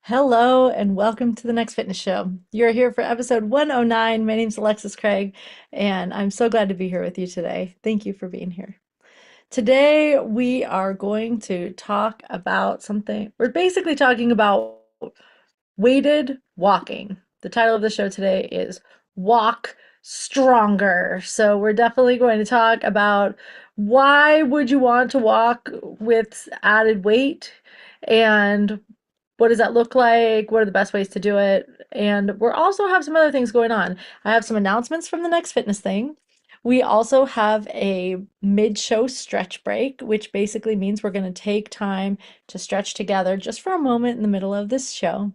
Hello and welcome to the Next Fitness Show. You're here for episode 109. My name's Alexis Craig, and I'm so glad to be here with you today. Thank you for being here. Today, we are going to talk about something. We're basically talking about weighted walking. The title of the show today is Walk Stronger. So, we're definitely going to talk about why would you want to walk with added weight and what does that look like? What are the best ways to do it? And we're also have some other things going on. I have some announcements from the next fitness thing. We also have a mid-show stretch break, which basically means we're going to take time to stretch together just for a moment in the middle of this show.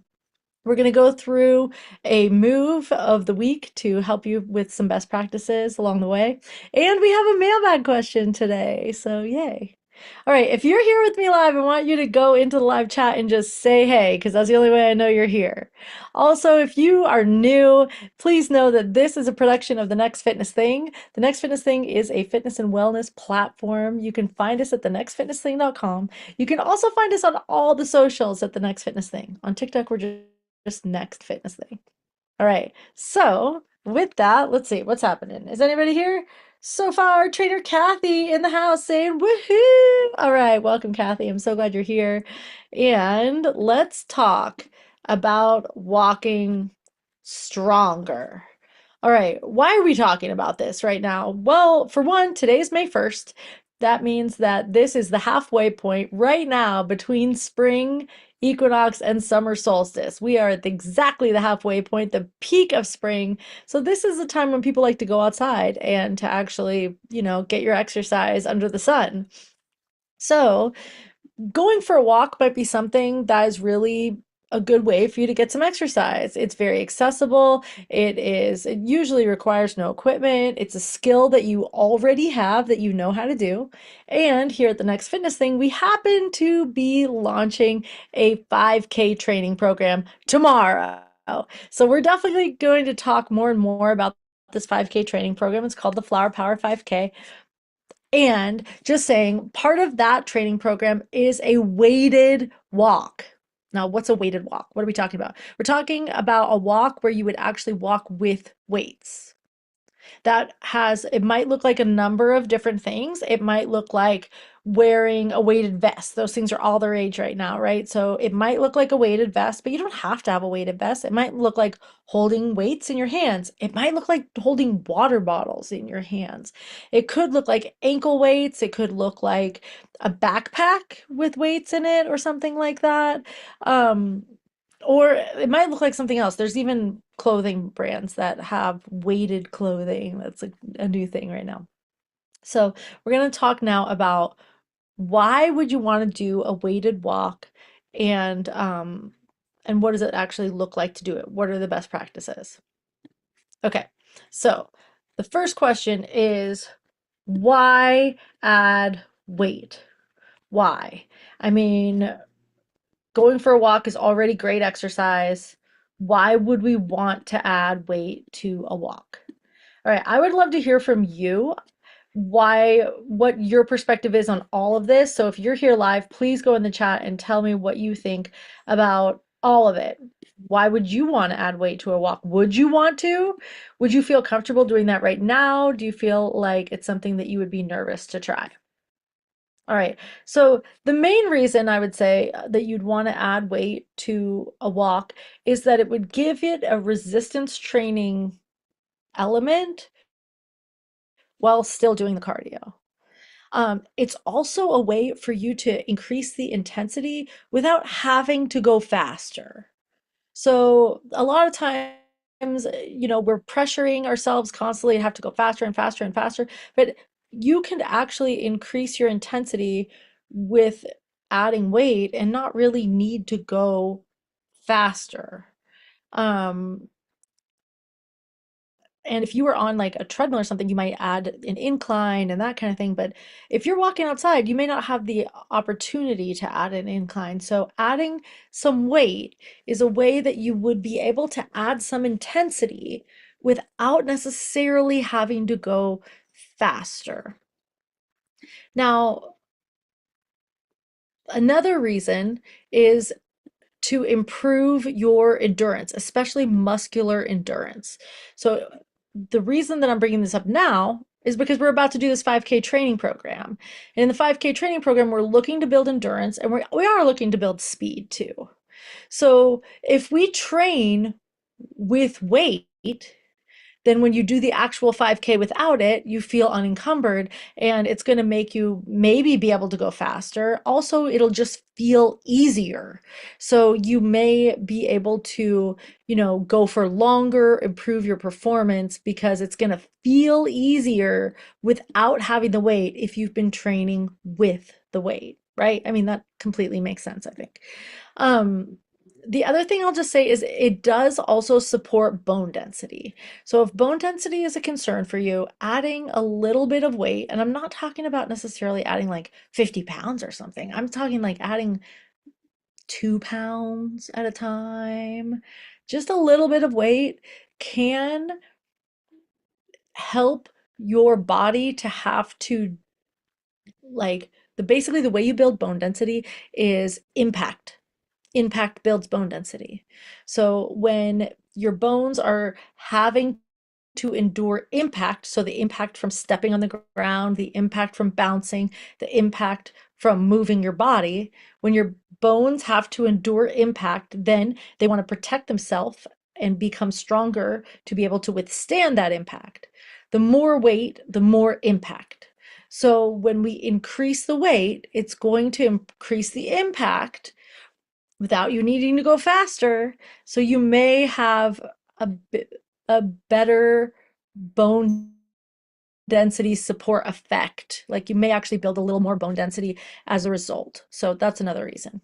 We're going to go through a move of the week to help you with some best practices along the way. And we have a mailbag question today, so yay. All right, if you're here with me live, I want you to go into the live chat and just say hey, because that's the only way I know you're here. Also, if you are new, please know that this is a production of The Next Fitness Thing. The Next Fitness Thing is a fitness and wellness platform. You can find us at thenextfitnessthing.com. You can also find us on all the socials at The Next Fitness Thing. On TikTok, we're just Next Fitness Thing. All right, so with that, let's see what's happening. Is anybody here? So far, Trainer Kathy in the house saying woohoo! All right, welcome, Kathy. I'm so glad you're here. And let's talk about walking stronger. All right, why are we talking about this right now? Well, for one, today's May 1st. That means that this is the halfway point right now between spring equinox and summer solstice. We are at exactly the halfway point, the peak of spring. So this is the time when people like to go outside and to actually, get your exercise under the sun. So going for a walk might be something that is really a good way for you to get some exercise. It's very accessible. It usually requires no equipment. It's a skill that you already have that you know how to do. And here at the Next Fitness Thing, we happen to be launching a 5K training program tomorrow. So we're definitely going to talk more and more about this 5K training program. It's called the Flower Power 5K. And just saying, part of that training program is a weighted walk. Now, what's a weighted walk? What are we talking about? We're talking about a walk where you would actually walk with weights. It might look like a number of different things. It might look like wearing a weighted vest. Those things are all the rage right now, right? So it might look like a weighted vest, but you don't have to have a weighted vest. It might look like holding weights in your hands. It might look like holding water bottles in your hands. It could look like ankle weights. It could look like a backpack with weights in it or something like that. Um, or it might look like something else. There's even clothing brands that have weighted clothing. That's a new thing right now. So we're going to talk now about why would you want to do a weighted walk and what does it actually look like to do it? What are the best practices? Okay, so the first question is why add weight? Why? I mean, going for a walk is already great exercise. Why would we want to add weight to a walk? All right, I would love to hear from you what your perspective is on all of this. So if you're here live, please go in the chat and tell me what you think about all of it. Why would you want to add weight to a walk? Would you want to? Would you feel comfortable doing that right now? Do you feel like it's something that you would be nervous to try? All right. So the main reason I would say that you'd want to add weight to a walk is that it would give it a resistance training element while still doing the cardio. It's also a way for you to increase the intensity without having to go faster. So a lot of times, we're pressuring ourselves constantly to have to go faster and faster and faster, but you can actually increase your intensity with adding weight and not really need to go faster. Um, and if you were on like a treadmill or something, you might add an incline and that kind of thing. But if you're walking outside, you may not have the opportunity to add an incline. So adding some weight is a way that you would be able to add some intensity without necessarily having to go faster. Now, another reason is to improve your endurance, especially muscular endurance. So the reason that I'm bringing this up now is because we're about to do this 5K training program. And in the 5K training program, we're looking to build endurance, and we are looking to build speed too. So if we train with weight, then when you do the actual 5K without it, you feel unencumbered, and it's going to make you maybe be able to go faster. Also, it'll just feel easier. So you may be able to, go for longer, improve your performance because it's going to feel easier without having the weight if you've been training with the weight, right? I mean, that completely makes sense, I think. Um, the other thing I'll just say is it does also support bone density. So if bone density is a concern for you, adding a little bit of weight, and I'm not talking about necessarily adding like 50 pounds or something. I'm talking like adding 2 pounds at a time. Just a little bit of weight can help your body to have to like basically the way you build bone density is impact. Impact builds bone density. So when your bones are having to endure impact, so the impact from stepping on the ground, the impact from bouncing, the impact from moving your body, when your bones have to endure impact, then they want to protect themselves and become stronger to be able to withstand that impact. The more weight, the more impact. So when we increase the weight, it's going to increase the impact without you needing to go faster. So you may have a better bone density support effect. Like you may actually build a little more bone density as a result. So that's another reason.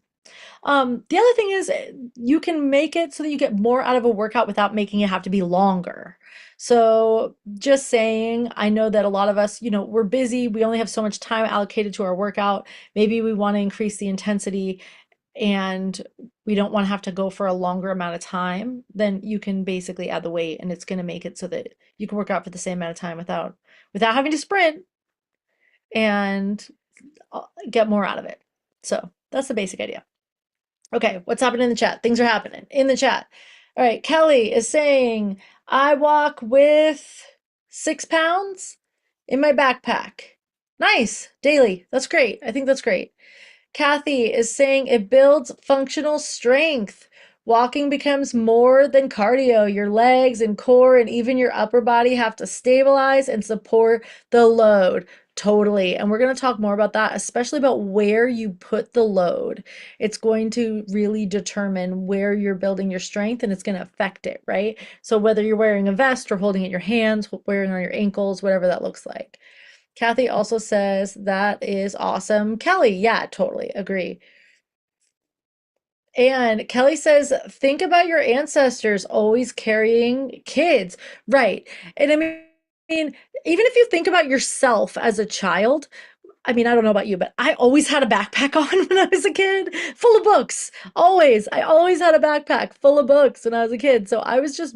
The other thing is you can make it so that you get more out of a workout without making it have to be longer. So just saying, I know that a lot of us, we're busy. We only have so much time allocated to our workout. Maybe we want to increase the intensity and we don't want to have to go for a longer amount of time, then you can basically add the weight and it's going to make it so that you can work out for the same amount of time without having to sprint and get more out of it. So that's the basic idea. Okay, what's happening in the chat? Things are happening in the chat. All right, Kelly is saying, I walk with 6 pounds in my backpack. Nice, daily. That's great. I think that's great. Kathy is saying it builds functional strength. Walking becomes more than cardio. Your legs and core and even your upper body have to stabilize and support the load. Totally. And we're going to talk more about that, especially about where you put the load. It's going to really determine where you're building your strength and it's going to affect it, right? So whether you're wearing a vest or holding it in your hands, wearing on your ankles, whatever that looks like. Kathy also says that is awesome. Kelly, yeah, totally agree. And Kelly says, think about your ancestors always carrying kids. Right. And I mean, even if you think about yourself as a child, I mean, I don't know about you, but I always had a backpack on when I was a kid, full of books. Always. I always had a backpack full of books when I was a kid. So I was just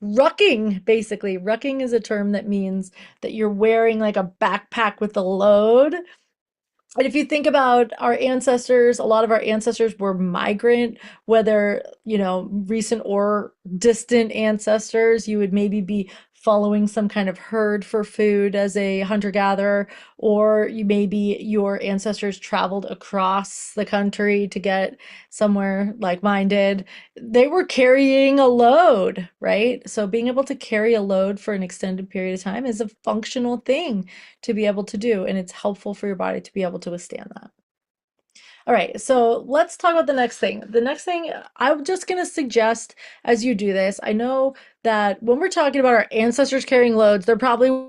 rucking, basically. Rucking is a term that means that you're wearing like a backpack with a load. And if you think about our ancestors, a lot of our ancestors were migrant, whether, recent or distant ancestors, you would maybe be following some kind of herd for food as a hunter-gatherer, or maybe your ancestors traveled across the country to get somewhere like mine did. They were carrying a load, right? So being able to carry a load for an extended period of time is a functional thing to be able to do, and it's helpful for your body to be able to withstand that. All right, so let's talk about the next thing. The next thing I'm just going to suggest as you do this, I know that when we're talking about our ancestors carrying loads, they're probably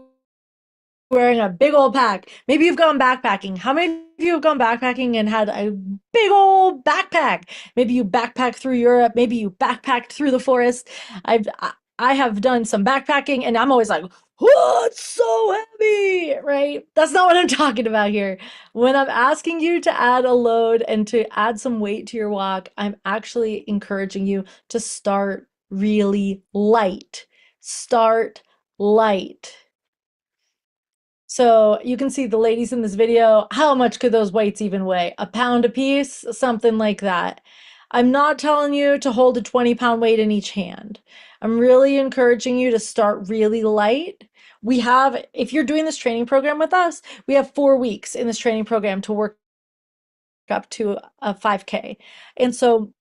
wearing a big old pack. Maybe you've gone backpacking. How many of you have gone backpacking and had a big old backpack? Maybe you backpacked through Europe. Maybe you backpacked through the forest. I have done some backpacking and I'm always like, oh, it's so heavy, right? That's not what I'm talking about here. When I'm asking you to add a load and to add some weight to your walk, I'm actually encouraging you to start really light. Start light. So you can see the ladies in this video, how much could those weights even weigh? A pound a piece, something like that. I'm not telling you to hold a 20-pound weight in each hand. I'm really encouraging you to start really light. We have, if you're doing this training program with us, we have 4 weeks in this training program to work up to a 5K. And so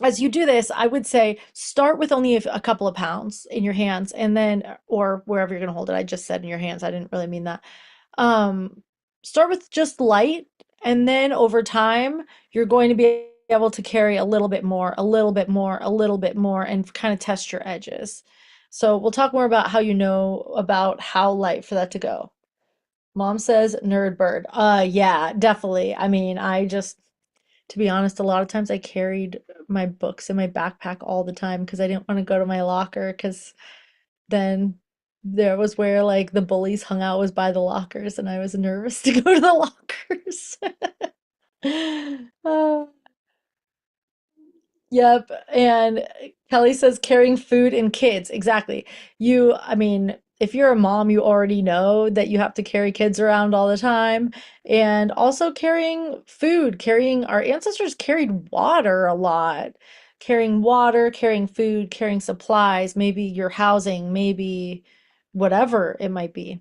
as you do this, I would say start with only a couple of pounds in your hands and then, or wherever you're going to hold it. I just said in your hands. I didn't really mean that. Um, Start with just light, and then over time, you're going to be able to carry a little bit more, a little bit more, a little bit more, and kind of test your edges. So we'll talk more about how you know about how light for that to go. Mom says nerd bird. Yeah, definitely. I mean, to be honest, a lot of times I carried my books in my backpack all the time because I didn't want to go to my locker because then there was where like the bullies hung out was by the lockers and I was nervous to go to the lockers. Uh, Yep. And Kelly says carrying food and kids. Exactly. I mean, if you're a mom, you already know that you have to carry kids around all the time. And also carrying food, our ancestors carried water a lot. Carrying water, carrying food, carrying supplies, maybe your housing, maybe whatever it might be.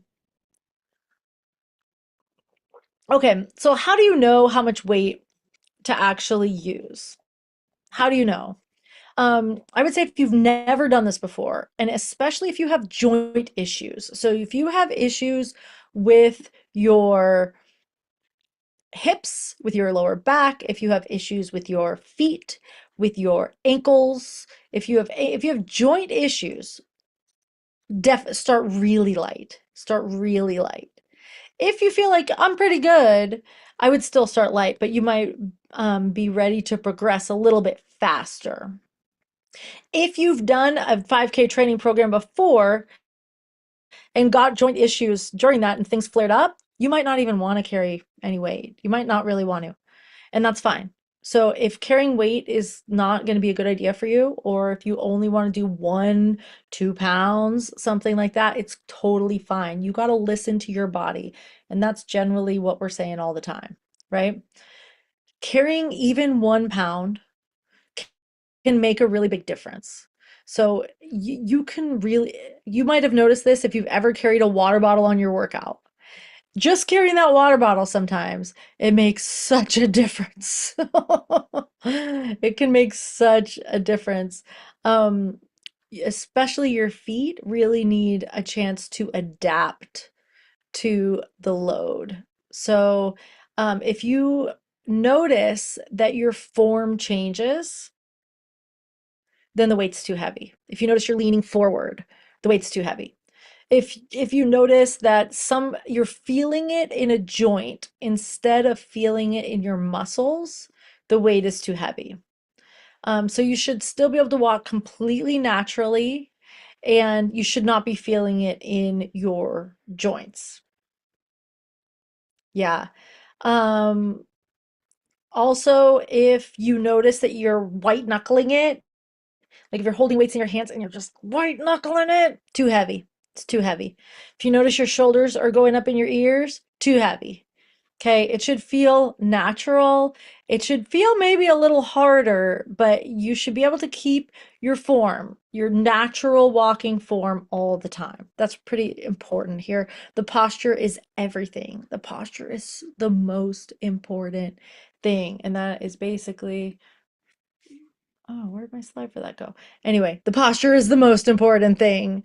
Okay, so how do you know how much weight to actually use? How do you know? I would say if you've never done this before, and especially if you have joint issues. So if you have issues with your hips, with your lower back, if you have issues with your feet, with your ankles, if you have joint issues, start really light. Start really light. If you feel like I'm pretty good, I would still start light, but you might be ready to progress a little bit faster. If you've done a 5K training program before and got joint issues during that and things flared up, you might not even want to carry any weight. You might not really want to, and that's fine. So if carrying weight is not going to be a good idea for you, or if you only want to do 1, 2 pounds, something like that, it's totally fine. You got to listen to your body. And that's generally what we're saying all the time, right? Carrying even 1 pound can make a really big difference. So you might have noticed this if you've ever carried a water bottle on your workout. Just carrying that water bottle sometimes, it makes such a difference. It can make such a difference. Um, Especially your feet really need a chance to adapt to the load. So, if you notice that your form changes, then the weight's too heavy. If you notice you're leaning forward, the weight's too heavy. If you notice that you're feeling it in a joint instead of feeling it in your muscles, the weight is too heavy. So you should still be able to walk completely naturally, and you should not be feeling it in your joints. Yeah. Um, Also, if you notice that you're white knuckling it, like if you're holding weights in your hands and you're just white knuckling it, too heavy. It's too heavy. If you notice your shoulders are going up in your ears, too heavy. Okay, it should feel natural. It should feel maybe a little harder, but you should be able to keep your form, your natural walking form all the time. That's pretty important here. The posture is everything. The posture is the most important thing. And that is basically, oh, where'd my slide for that go? Anyway, the posture is the most important thing.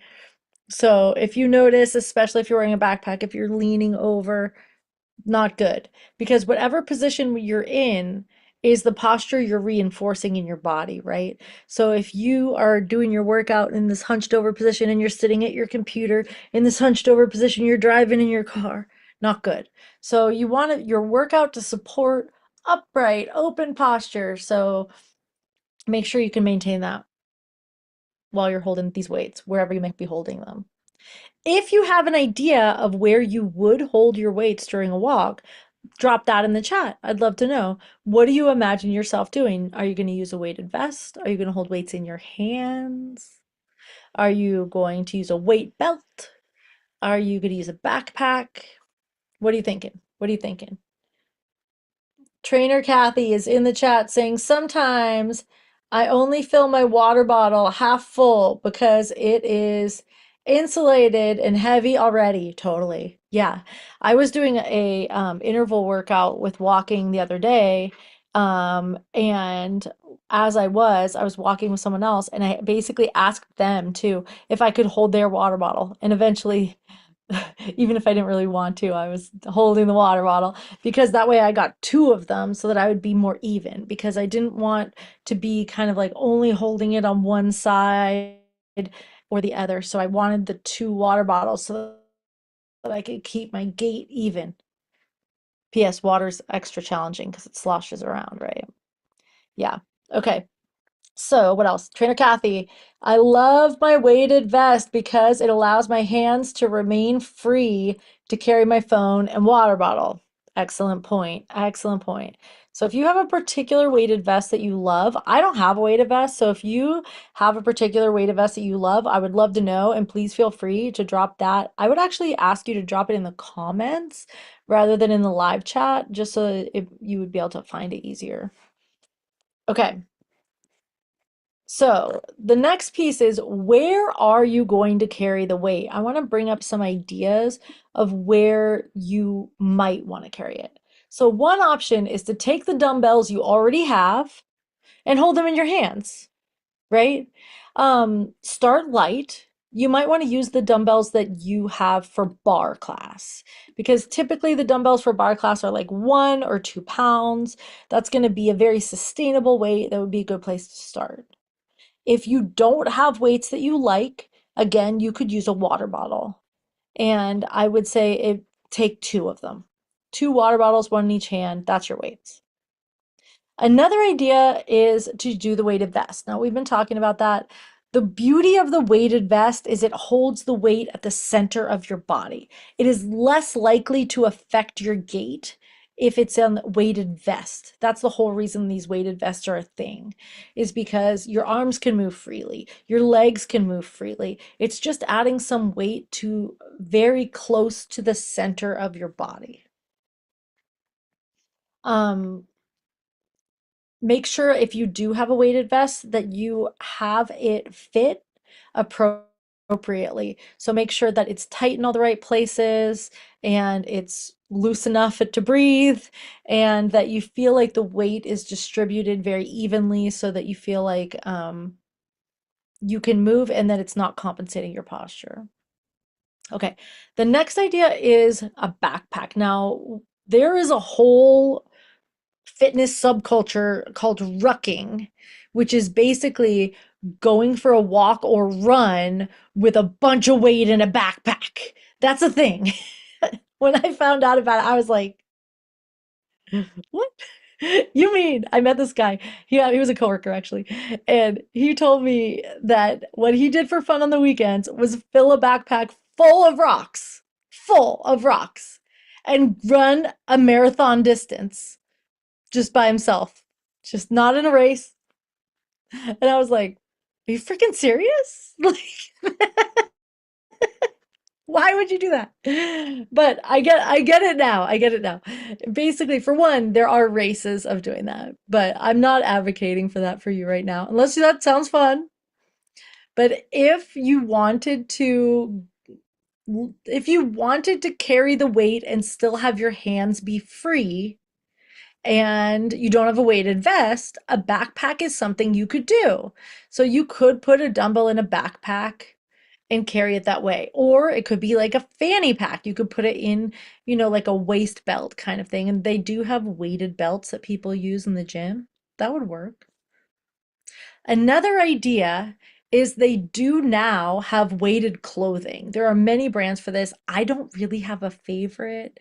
So if you notice, especially if you're wearing a backpack, if you're leaning over, not good. Because whatever position you're in is the posture you're reinforcing in your body, right? So if you are doing your workout in this hunched over position and you're sitting at your computer in this hunched over position, you're driving in your car, not good. So you want your workout to support upright, open posture. So make sure you can maintain that while you're holding these weights, wherever you might be holding them. If you have an idea of where you would hold your weights during a walk, drop that in the chat. I'd love to know. What do you imagine yourself doing? Are you going to use a weighted vest? Are you going to hold weights in your hands? Are you going to use a weight belt? Are you going to use a backpack? What are you thinking? What are you thinking? Trainer Kathy is in the chat saying sometimes I only fill my water bottle half full because it is insulated and heavy already. Totally. Yeah. I was doing a interval workout with walking the other day. And as I was walking with someone else and I basically asked them to if I could hold their water bottle. And eventually even if I didn't really want to, I was holding the water bottle because that way I got two of them so that I would be more even because I didn't want to be kind of like only holding it on one side or the other. So I wanted the two water bottles so that I could keep my gait even. P.S. Water's extra challenging because it sloshes around, right? Yeah. Okay. So, what else? Trainer Kathy, I love my weighted vest because it allows my hands to remain free to carry my phone and water bottle. Excellent point. Excellent point. So, if you have a particular weighted vest that you love, I don't have a weighted vest. So, if you have a particular weighted vest that you love, I would love to know. And please feel free to drop that. I would actually ask you to drop it in the comments rather than in the live chat, just so that you would be able to find it easier. Okay. So the next piece is where are you going to carry the weight? I want to bring up some ideas of where you might want to carry it. So one option is to take the dumbbells you already have and hold them in your hands, right? Start light. You might want to use the dumbbells that you have for bar class because typically the dumbbells for bar class are like 1 or 2 pounds. That's going to be a very sustainable weight. That would be a good place to start. If you don't have weights that you like, again, you could use a water bottle. And I would say take two of them. Two water bottles, one in each hand. That's your weights. Another idea is to do the weighted vest. Now, we've been talking about that. The beauty of the weighted vest is it holds the weight at the center of your body. It is less likely to affect your gait if it's a weighted vest. That's the whole reason these weighted vests are a thing, is because your arms can move freely, your legs can move freely. It's just adding some weight to very close to the center of your body. Um, Make sure if you do have a weighted vest that you have it fit appropriately. So make sure that it's tight in all the right places and it's loose enough to breathe and that you feel like the weight is distributed very evenly so that you feel like you can move and that it's not compensating your posture. Okay, the next idea is a backpack. Now, there is a whole fitness subculture called rucking, which is basically going for a walk or run with a bunch of weight in a backpack. That's a thing. When I found out about it, I was like, what? You mean? I met this guy. He was a coworker actually, and he told me that what he did for fun on the weekends was fill a backpack full of rocks, and run a marathon distance just by himself, just not in a race. And I was like, are you freaking serious? Like, why would you do that? But I get it now. I get it now. Basically, for one, there are races of doing that, but I'm not advocating for that for you right now, unless that sounds fun. But if you wanted to carry the weight and still have your hands be free, and you don't have a weighted vest, a backpack is something you could do. So you could put a dumbbell in a backpack and carry it that way. Or it could be like a fanny pack. You could put it in, like a waist belt kind of thing. And they do have weighted belts that people use in the gym. That would work. Another idea is they do now have weighted clothing. There are many brands for this. I don't really have a favorite.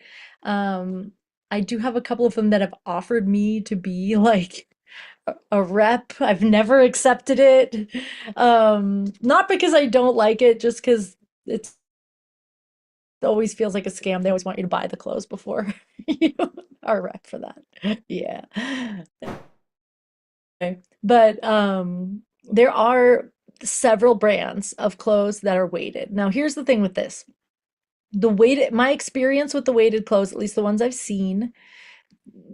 I do have a couple of them that have offered me to be like a rep. I've never accepted it. Not because I don't like it, just because it always feels like a scam. They always want you to buy the clothes before you are a rep for that. Yeah. Okay. But there are several brands of clothes that are weighted. Now, here's the thing with this. My experience with the weighted clothes, at least the ones I've seen,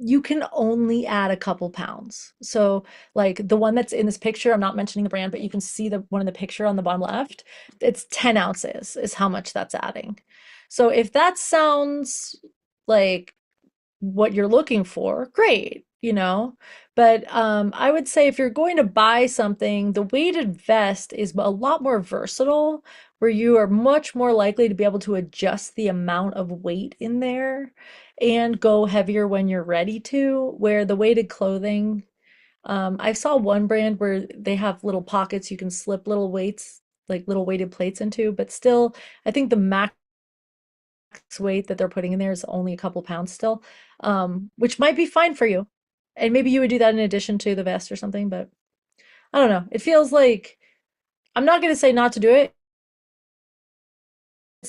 you can only add a couple pounds. So like the one that's in this picture, I'm not mentioning the brand, but you can see the one in the picture on the bottom left. It's 10 ounces is how much that's adding. So if that sounds like what you're looking for, great, you know. But I would say if you're going to buy something, the weighted vest is a lot more versatile, where you are much more likely to be able to adjust the amount of weight in there and go heavier when you're ready to. Where the weighted clothing, I saw one brand where they have little pockets you can slip little weights, like little weighted plates into, but still, I think the max weight that they're putting in there is only a couple pounds still, which might be fine for you. And maybe you would do that in addition to the vest or something, but I don't know. It feels like I'm not going to say not to do it.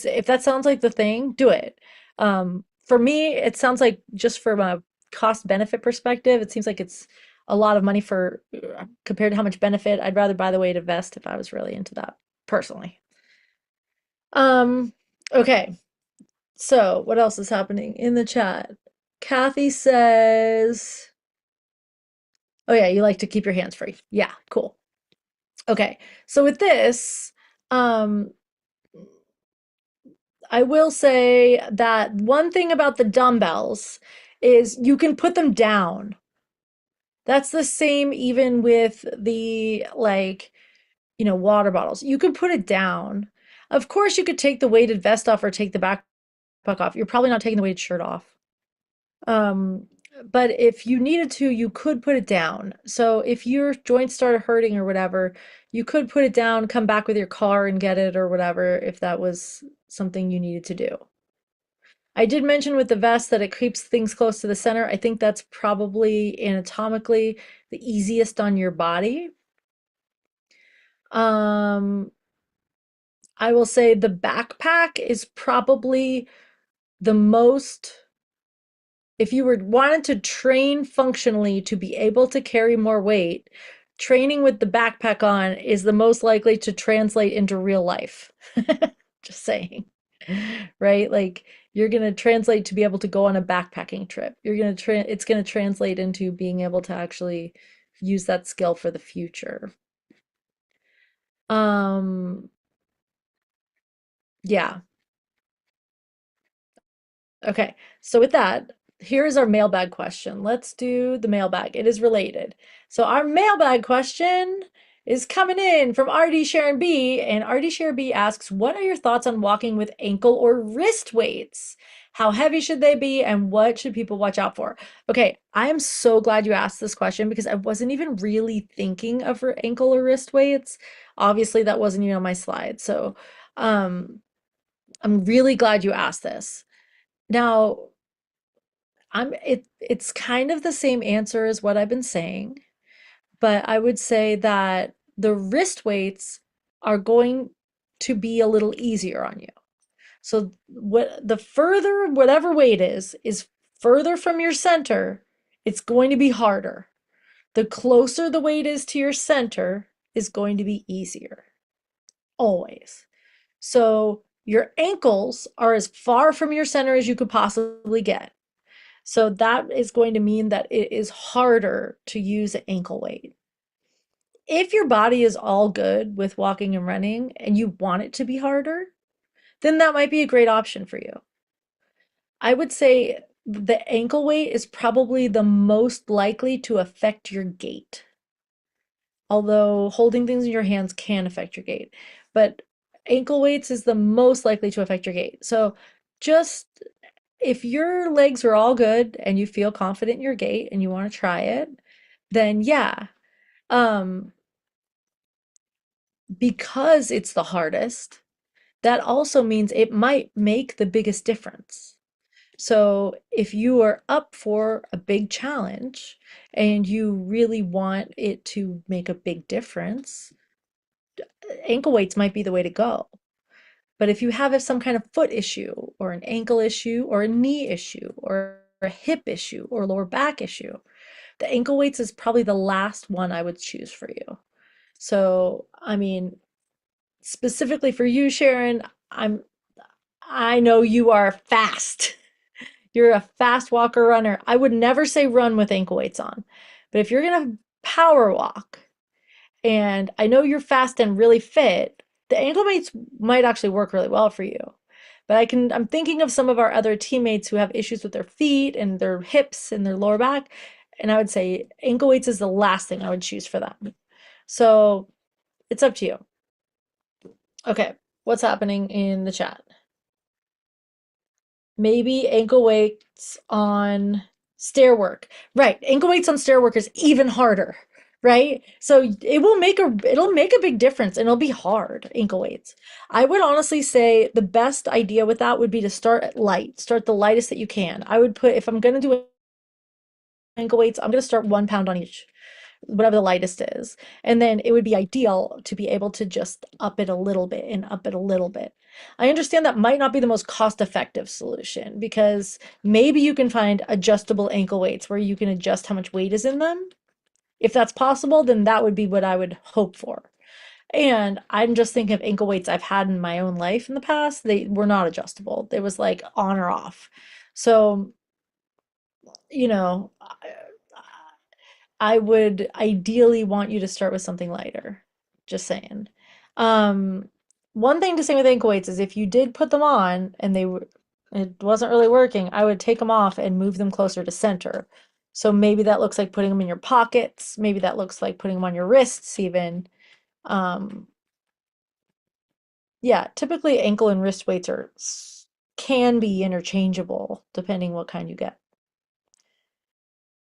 If that sounds like the thing, do it. For me, it sounds like just from a cost benefit perspective, it seems like it's a lot of money for compared to how much benefit. I'd rather buy the weighted vest if I was really into that personally. Um, okay. So, what else is happening in the chat? Kathy says, oh yeah, you like to keep your hands free. Yeah, cool. Okay. So with this, um, I will say that one thing about the dumbbells is you can put them down. That's the same even with the like, water bottles. You can put it down. Of course, you could take the weighted vest off or take the backpack off. You're probably not taking the weighted shirt off. Um, but if you needed to, you could put it down. So if your joints started hurting or whatever, you could put it down, come back with your car and get it or whatever, if that was something you needed to do. I did mention with the vest that it keeps things close to the center. I think that's probably anatomically the easiest on your body. Um, I will say the backpack is probably the most, if you were wanted to train functionally to be able to carry more weight, training with the backpack on is the most likely to translate into real life. Just saying. Right? Like you're going to translate to be able to go on a backpacking trip. You're going to it's going to translate into being able to actually use that skill for the future. Um yeah. Okay, so with that, here's our mailbag question. Let's do the mailbag. It is related. So our mailbag question is coming in from RD Sharon B, and RD Sharon B asks, "What are your thoughts on walking with ankle or wrist weights? How heavy should they be, and what should people watch out for?" Okay, I am so glad you asked this question because I wasn't even really thinking of ankle or wrist weights. Obviously, that wasn't even on my slide. So, um, I'm really glad you asked this. Now, it's kind of the same answer as what I've been saying, but I would say that the wrist weights are going to be a little easier on you. So what the further whatever weight is further from your center, it's going to be harder. The closer the weight is to your center is going to be easier. Always. So your ankles are as far from your center as you could possibly get. So that is going to mean that it is harder to use ankle weight. If your body is all good with walking and running and you want it to be harder, then that might be a great option for you. I would say the ankle weight is probably the most likely to affect your gait. Although holding things in your hands can affect your gait, but ankle weights is the most likely to affect your gait. So just if your legs are all good and you feel confident in your gait and you want to try it, then yeah. Um, because it's the hardest, that also means it might make the biggest difference. So if you are up for a big challenge and you really want it to make a big difference, ankle weights might be the way to go. But if you have some kind of foot issue or an ankle issue or a knee issue or a hip issue or lower back issue, the ankle weights is probably the last one I would choose for you. So, I mean, specifically for you, Sharon, I know you are fast. you're a fast walker runner, I would never say run with ankle weights on. But if you're gonna power walk, and I know you're fast and really fit, the ankle weights might actually work really well for you. But I'm thinking of some of our other teammates who have issues with their feet and their hips and their lower back, and I would say ankle weights is the last thing I would choose for them. So it's up to you. Okay, what's happening in the chat? Maybe ankle weights on stair work. Right, ankle weights on stair work is even harder, right? So it'll make a big difference and it'll be hard, ankle weights. I would honestly say the best idea with that would be to start at light. Start the lightest that you can. I would put, if I'm gonna do ankle weights, I'm gonna start 1 pound on each, whatever the lightest is. And then it would be ideal to be able to just up it a little bit and up it a little bit. I understand that might not be the most cost-effective solution because maybe you can find adjustable ankle weights where you can adjust how much weight is in them. If that's possible, then that would be what I would hope for. And I'm just thinking of ankle weights I've had in my own life in the past. They were not adjustable. It was like on or off. So, you know, I would ideally want you to start with something lighter. Just saying. Um, One thing to say with ankle weights is if you did put them on and it wasn't really working, I would take them off and move them closer to center. So maybe that looks like putting them in your pockets. Maybe that looks like putting them on your wrists even. Um, yeah, typically ankle and wrist weights can be interchangeable depending what kind you get.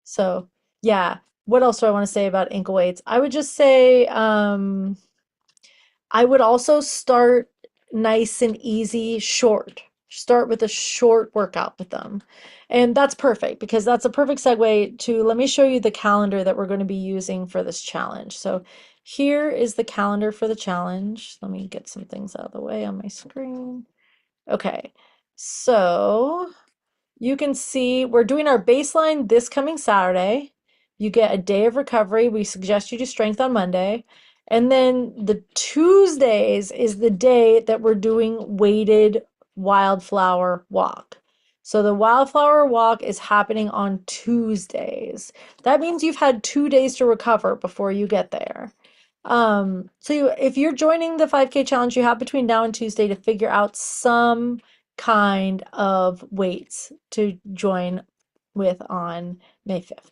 So, yeah. What else do I want to say about ankle weights? I would just say, I would also start nice and easy, short. Start with a short workout with them. And that's perfect because that's a perfect segue to let me show you the calendar that we're going to be using for this challenge. So here is the calendar for the challenge. Let me get some things out of the way on my screen. Okay, so you can see we're doing our baseline this coming Saturday. You get a day of recovery. We suggest you do strength on Monday. And then the Tuesdays is the day that we're doing weighted wildflower walk. So the wildflower walk is happening on Tuesdays. That means you've had 2 days to recover before you get there. If you're joining the 5K challenge, you have between now and Tuesday to figure out some kind of weights to join with on May 5th.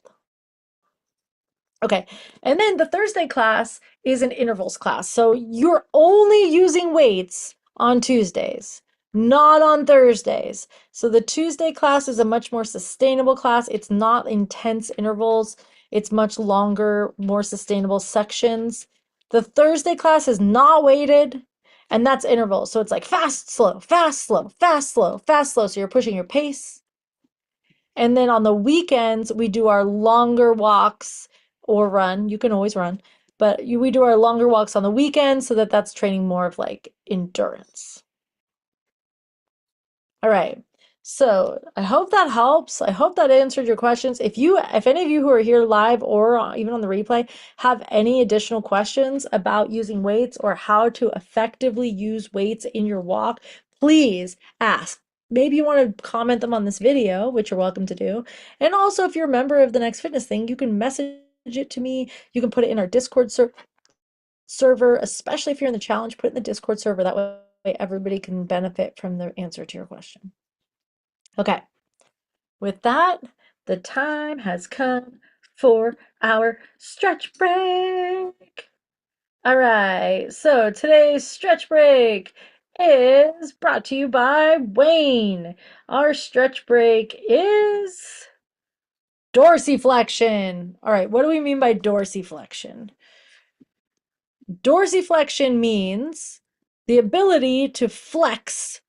Okay, and then the Thursday class is an intervals class. So you're only using weights on Tuesdays, not on Thursdays. So the Tuesday class is a much more sustainable class. It's not intense intervals. It's much longer, more sustainable sections. The Thursday class is not weighted, and that's intervals. So it's like fast, slow, fast, slow, fast, slow, fast, slow. So you're pushing your pace. And then on the weekends, we do our longer walks or run. You can always run, but we do our longer walks on the weekends so that that's training more of like endurance. All right. So I hope that helps. I hope that answered your questions. If any of you who are here live or even on the replay have any additional questions about using weights or how to effectively use weights in your walk, please ask. Maybe you want to comment them on this video, which you're welcome to do. And also, if you're a member of the Next Fitness thing, you can message it to me. You can put it in our Discord server, especially if you're in the challenge, put it in the Discord server. That way everybody can benefit from the answer to your question. Okay, with that, the time has come for our stretch break. All right, so today's stretch break is brought to you by Wayne. Our stretch break is dorsiflexion. All right, what do we mean by dorsiflexion? Dorsiflexion means the ability to flex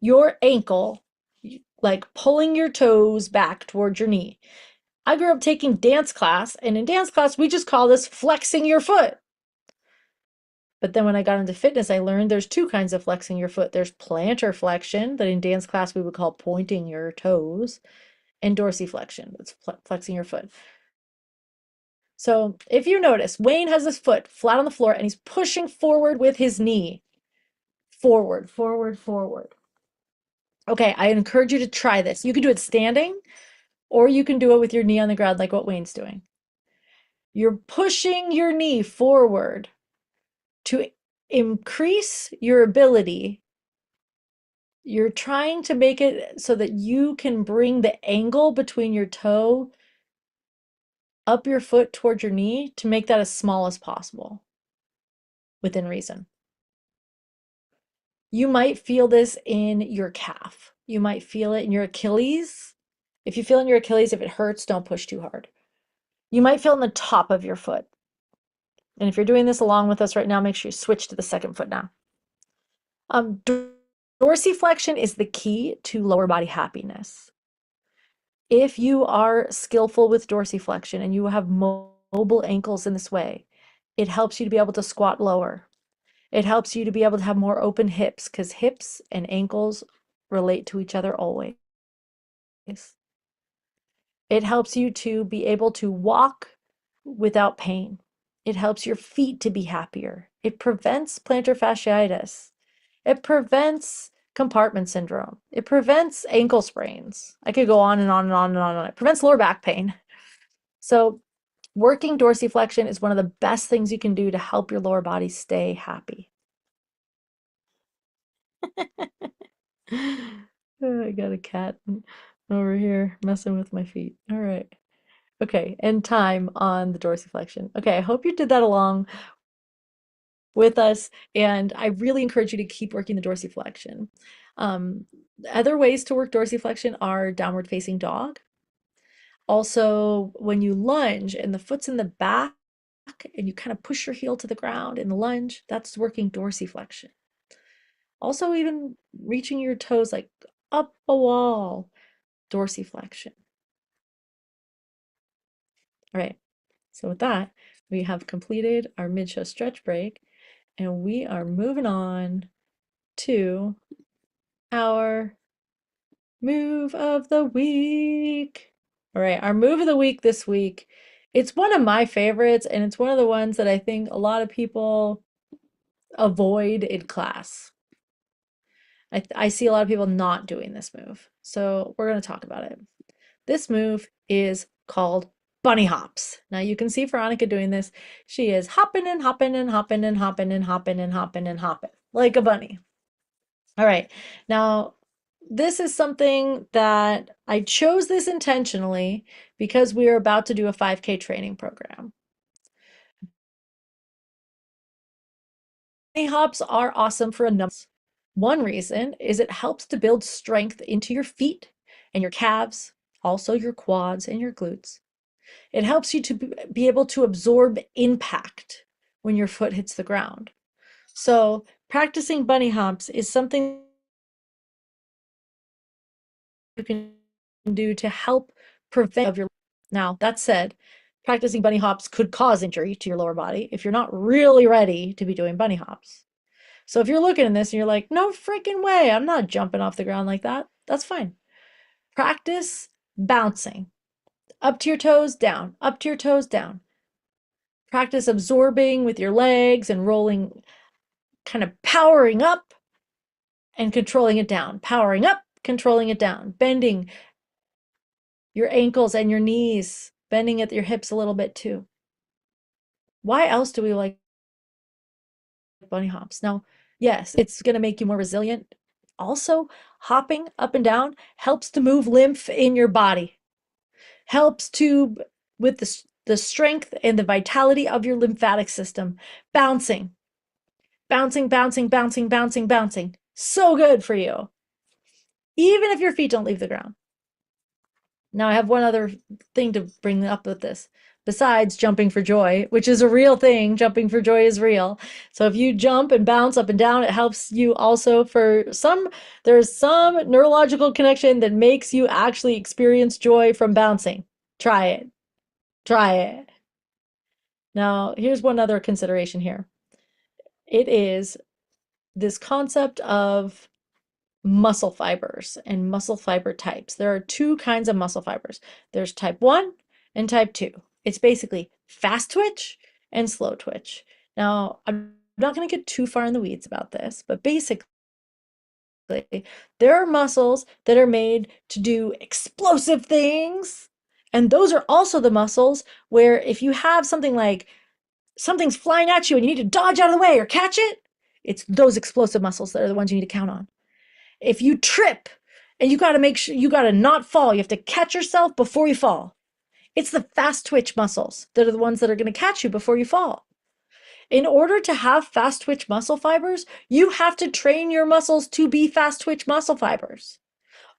your ankle, like pulling your toes back towards your knee. I grew up taking dance class, and in dance class, we just call this flexing your foot. But then when I got into fitness, I learned there's two kinds of flexing your foot. There's plantar flexion, that in dance class we would call pointing your toes, and dorsiflexion, that's flexing your foot. So if you notice, Wayne has his foot flat on the floor and he's pushing forward with his knee. Forward, forward, forward. Okay, I encourage you to try this. You can do it standing, or you can do it with your knee on the ground, like what Wayne's doing. You're pushing your knee forward to increase your ability. You're trying to make it so that you can bring the angle between your toe up your foot towards your knee to make that as small as possible within reason. You might feel this in your calf. You might feel it in your Achilles. If you feel in your Achilles, if it hurts, don't push too hard. You might feel in the top of your foot. And if you're doing this along with us right now, make sure you switch to the second foot now. Um, dorsiflexion is the key to lower body happiness. If you are skillful with dorsiflexion and you have mobile ankles in this way, it helps you to be able to squat lower. It helps you to be able to have more open hips because hips and ankles relate to each other always. It helps you to be able to walk without pain. It helps your feet to be happier. It prevents plantar fasciitis. It prevents compartment syndrome. It prevents ankle sprains. I could go on and on and on and on and on. It prevents lower back pain. So working dorsiflexion is one of the best things you can do to help your lower body stay happy. I got a cat over here messing with my feet. All right. Okay, and time on the dorsiflexion. Okay, I hope you did that along with us, and I really encourage you to keep working the dorsiflexion. Um, Other ways to work dorsiflexion are downward facing dog. Also, when you lunge and the foot's in the back and you kind of push your heel to the ground in the lunge, that's working dorsiflexion. Also, even reaching your toes like up a wall, dorsiflexion. All right, so with that, we have completed our mid-show stretch break, and we are moving on to our move of the week. All right, our move of the week this week. It's one of my favorites, and it's one of the ones that I think a lot of people avoid in class. I see a lot of people not doing this move. So we're going to talk about it. This move is called bunny hops. Now you can see Veronica doing this. She is hopping and hopping and hopping and hopping and hopping and hopping and hopping like a bunny. All right. Now, this is something that I chose this intentionally because we are about to do a 5K training program. Bunny hops are awesome for a number of reasons. One reason is it helps to build strength into your feet and your calves, also your quads and your glutes. It helps you to be able to absorb impact when your foot hits the ground. So practicing bunny hops is something you can do to help prevent of your. Now, that said, practicing bunny hops could cause injury to your lower body if you're not really ready to be doing bunny hops. So if you're looking at this and you're like, no freaking way, I'm not jumping off the ground like that, that's fine. Practice bouncing. Up to your toes, down, up to your toes, down. Practice absorbing with your legs and rolling, kind of powering up and controlling it down. Powering up, controlling it down. Bending your ankles and your knees, bending at your hips a little bit too. Why else do we like bunny hops? Now, yes, it's going to make you more resilient. Also, hopping up and down helps to move lymph in your body, helps to, with the strength and the vitality of your lymphatic system. Bouncing, bouncing, bouncing, bouncing, bouncing, bouncing. So good for you, even if your feet don't leave the ground. Now, I have one other thing to bring up with this. Besides jumping for joy, which is a real thing, jumping for joy is real. So if you jump and bounce up and down, it helps you also there's some neurological connection that makes you actually experience joy from bouncing. Try it. Try it. Now, here's one other consideration here. It is this concept of muscle fibers and muscle fiber types. There are two kinds of muscle fibers. There's type 1 and type 2. It's basically fast twitch and slow twitch. Now, I'm not going to get too far in the weeds about this, but basically, There are muscles that are made to do explosive things. And those are also the muscles where if you have something like something's flying at you and you need to dodge out of the way or catch it, it's those explosive muscles that are the ones you need to count on. If you trip and you got to make sure you got to not fall, you have to catch yourself before you fall. It's the fast twitch muscles that are the ones that are going to catch you before you fall. In order to have fast twitch muscle fibers, you have to train your muscles to be fast twitch muscle fibers.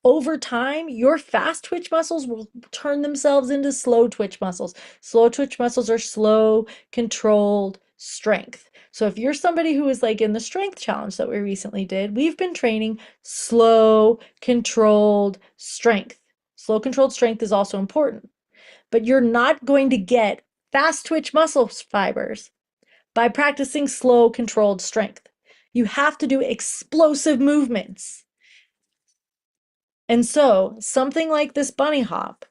Over time, your fast twitch muscles will turn themselves into slow twitch muscles. Slow twitch muscles are slow, controlled strength. So if you're somebody who is like in the strength challenge that we recently did, we've been training slow, controlled strength. Slow, controlled strength is also important, but you're not going to get fast twitch muscle fibers by practicing slow, controlled strength. You have to do explosive movements. And so something like this bunny hop,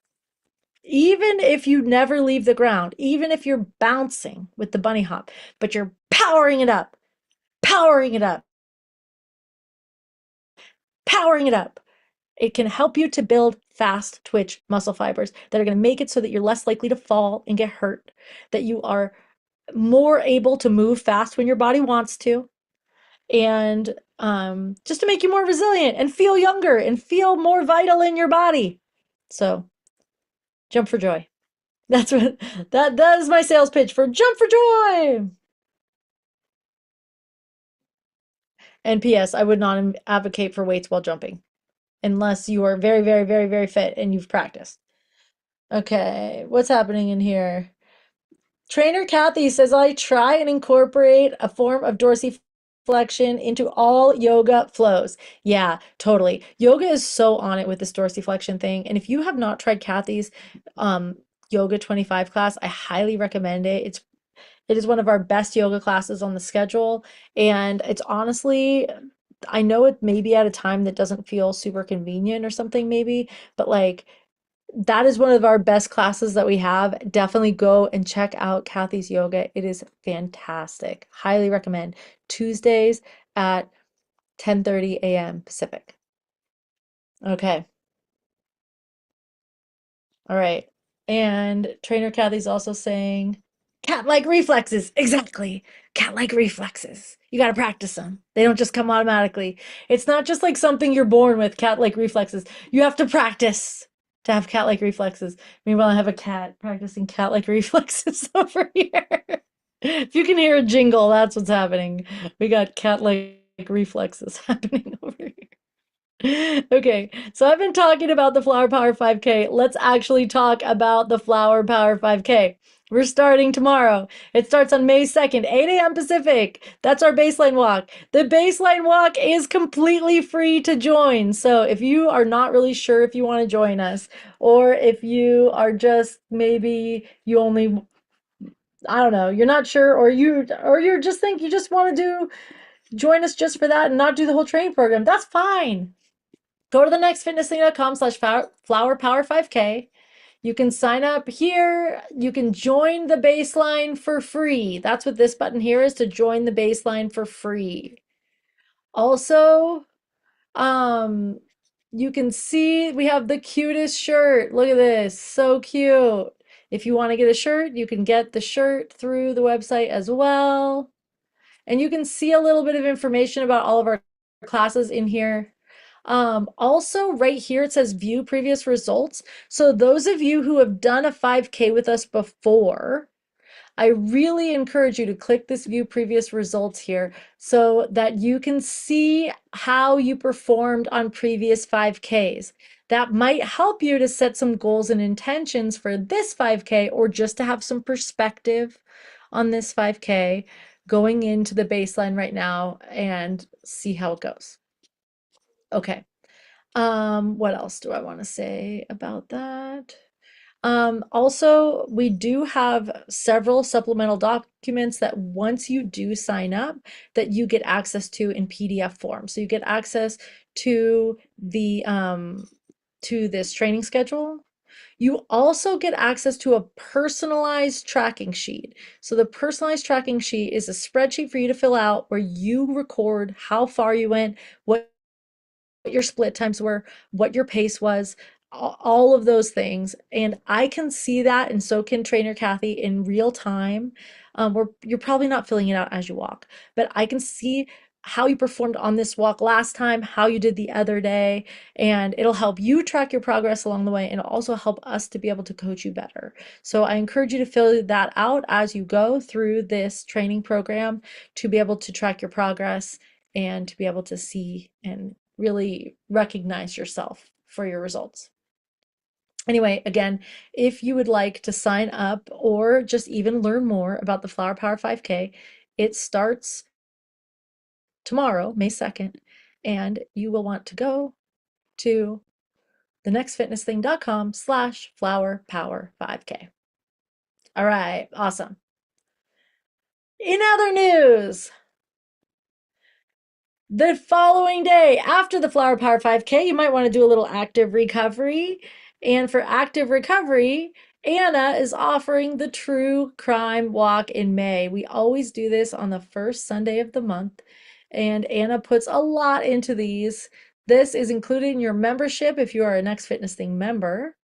even if you never leave the ground, even if you're bouncing with the bunny hop, but you're powering it up, powering it up, powering it up, it can help you to build fast twitch muscle fibers that are going to make it so that you're less likely to fall and get hurt, that you are more able to move fast when your body wants to, and just to make you more resilient and feel younger and feel more vital in your body. So jump for joy. That's what that is my sales pitch for Jump for Joy. And P.S. I would not advocate for weights while jumping unless you are very, very, very, very fit and you've practiced. Okay, what's happening in here? Trainer Kathy says, I try and incorporate a form of dorsiflexion into all yoga flows. Yeah, totally. Yoga is so on it with this dorsiflexion thing. And if you have not tried Kathy's Yoga 25 class, I highly recommend it. It is one of our best yoga classes on the schedule. And it's honestly, I know it may be at a time that doesn't feel super convenient or something, maybe, but like that is one of our best classes that we have. Definitely go and check out Kathy's yoga. It is fantastic. Highly recommend. Tuesdays at 10:30 a.m. Pacific. Okay. All right. And Trainer Kathy's also saying cat-like reflexes. Exactly. Cat-like reflexes. You got to practice them. They don't just come automatically. It's not just like something you're born with, cat-like reflexes. You have to practice to have cat-like reflexes. Meanwhile, I have a cat practicing cat-like reflexes over here. If you can hear a jingle, that's what's happening. We got cat-like reflexes happening over here. Okay, so I've been talking about the Flower Power 5K. Let's actually talk about the Flower Power 5K. We're starting tomorrow. It starts on May 2nd, 8 a.m. Pacific. That's our baseline walk. The baseline walk is completely free to join. So if you are not really sure if you want to join us, or if you are just maybe you only, I don't know, you're not sure, or you're just think you just want to join us just for that and not do the whole training program, that's fine. Go to thenextfitnessthing.com/flowerpower5k. You can sign up here. You can join the baseline for free. That's what this button here is, to join the baseline for free. Also, um, you can see we have the cutest shirt. Look at this, so cute. If you want to get a shirt, you can get the shirt through the website as well. And you can see a little bit of information about all of our classes in here. Also right here, it says view previous results. So those of you who have done a 5K with us before, I really encourage you to click this view previous results here so that you can see how you performed on previous 5Ks. That might help you to set some goals and intentions for this 5K, or just to have some perspective on this 5K going into the baseline right now and see how it goes. Okay. What else do I want to say about that? Also, we do have several supplemental documents that once you do sign up, that you get access to in PDF form. So you get access to the to this training schedule. You also get access to a personalized tracking sheet. So the personalized tracking sheet is a spreadsheet for you to fill out where you record how far you went, what your split times were, what your pace was, all of those things. And I can see that, and so can Trainer Kathy in real time. Where you're probably not filling it out as you walk, but I can see how you performed on this walk last time, how you did the other day, and it'll help you track your progress along the way, and it'll also help us to be able to coach you better. So I encourage you to fill that out as you go through this training program to be able to track your progress and to be able to see and really recognize yourself for your results. Anyway, again, if you would like to sign up or just even learn more about the Flower Power 5K, it starts tomorrow, May 2nd, and you will want to go to thenextfitnessthing.com/flowerpower5K. All right, awesome. In other news, the following day after the Flower Power 5K, you might want to do a little active recovery. And for active recovery, Anna is offering the True Crime Walk in May. We always do this on the first Sunday of the month, and Anna puts a lot into these. This is included in your membership if you are a Next Fitness Thing member.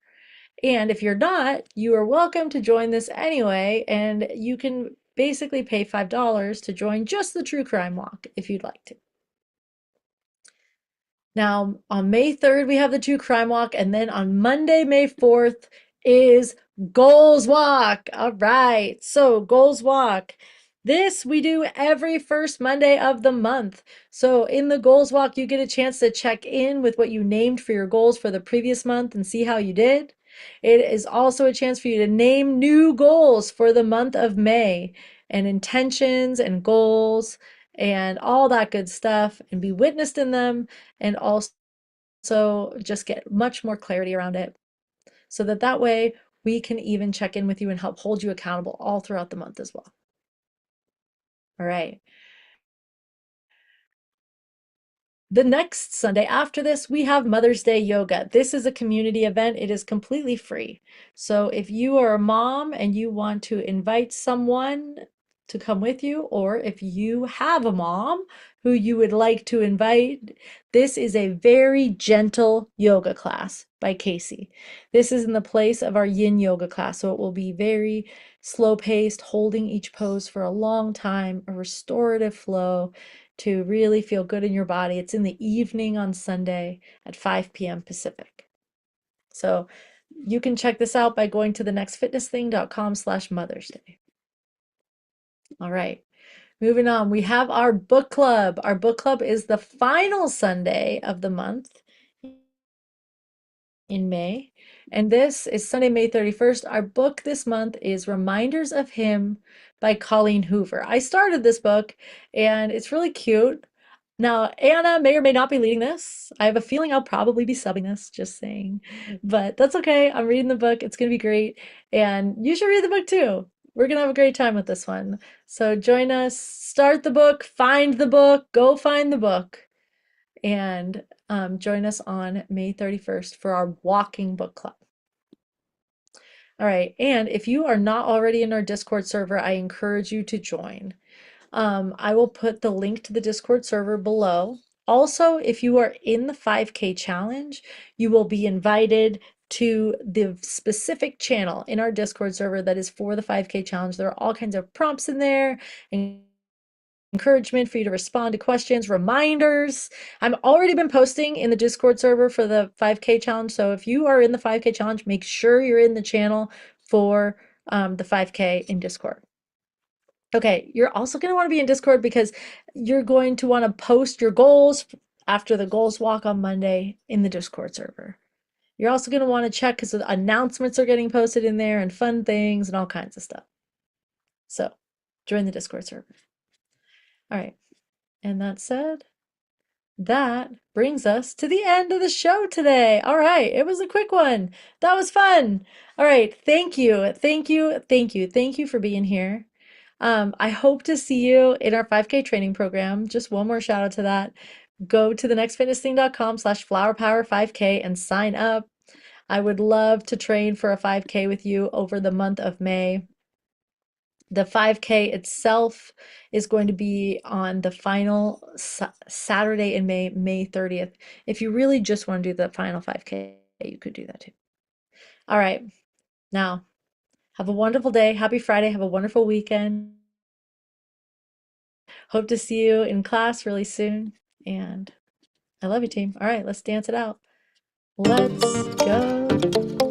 And if you're not, you are welcome to join this anyway, and you can basically pay $5 to join just the True Crime Walk if you'd like to. Now, on May 3rd, we have the True Crime Walk, and then on Monday, May 4th, is Goals Walk. All right, so Goals Walk. This we do every first Monday of the month. So in the Goals Walk, you get a chance to check in with what you named for your goals for the previous month and see how you did. It is also a chance for you to name new goals for the month of May and intentions and goals and all that good stuff and be witnessed in them, and also just get much more clarity around it so that that way we can even check in with you and help hold you accountable all throughout the month as well. All right. The next Sunday after this, we have Mother's Day Yoga. This is a community event. It is completely free. So if you are a mom and you want to invite someone to come with you, or if you have a mom who you would like to invite, this is a very gentle yoga class by Kacey. This is in the place of our yin yoga class, so it will be very slow paced, holding each pose for a long time, a restorative flow to really feel good in your body. It's in the evening on Sunday at 5 p.m. Pacific. So you can check this out by going to thenextfitnessthing.com/Mother's Day. All right, moving on. We have our book club. Our book club is the final Sunday of the month in May. And this is Sunday, May 31st. Our book this month is Reminders of Him by Colleen Hoover. I started this book and it's really cute. Now, Anna may or may not be leading this. I have a feeling I'll probably be subbing this, just saying. But that's okay. I'm reading the book. It's going to be great. And you should read the book too. We're going to have a great time with this one. So join us, start the book, find the book, go find the book, and join us on May 31st for our walking book club. All right. And if you are not already in our Discord server, I encourage you to join. I will put the link to the Discord server below. Also, if you are in the 5K challenge, you will be invited to the specific channel in our Discord server that is for the 5K challenge. There are all kinds of prompts in there and encouragement for you to respond to questions, reminders. I've already been posting in the Discord server for the 5K challenge. So if you are in the 5K challenge, make sure you're in the channel for the 5K in Discord. Okay, you're also going to want to be in Discord because you're going to want to post your goals after the goals walk on Monday in the Discord server. You're also going to want to check because the announcements are getting posted in there and fun things and all kinds of stuff. So join the Discord server. All right. And that said, that brings us to the end of the show today. All right. It was a quick one. That was fun. All right. Thank you. Thank you. Thank you. Thank you for being here. I hope to see you in our 5K training program. Just one more shout out to that. Go to thenextfitnessthing.com/flowerpower5K and sign up. I would love to train for a 5K with you over the month of May. The 5K itself is going to be on the final Saturday in May, May 30th. If you really just want to do the final 5K, you could do that too. All right. Now, have a wonderful day. Happy Friday. Have a wonderful weekend. Hope to see you in class really soon. And I love you, team. All right, let's dance it out. Let's go.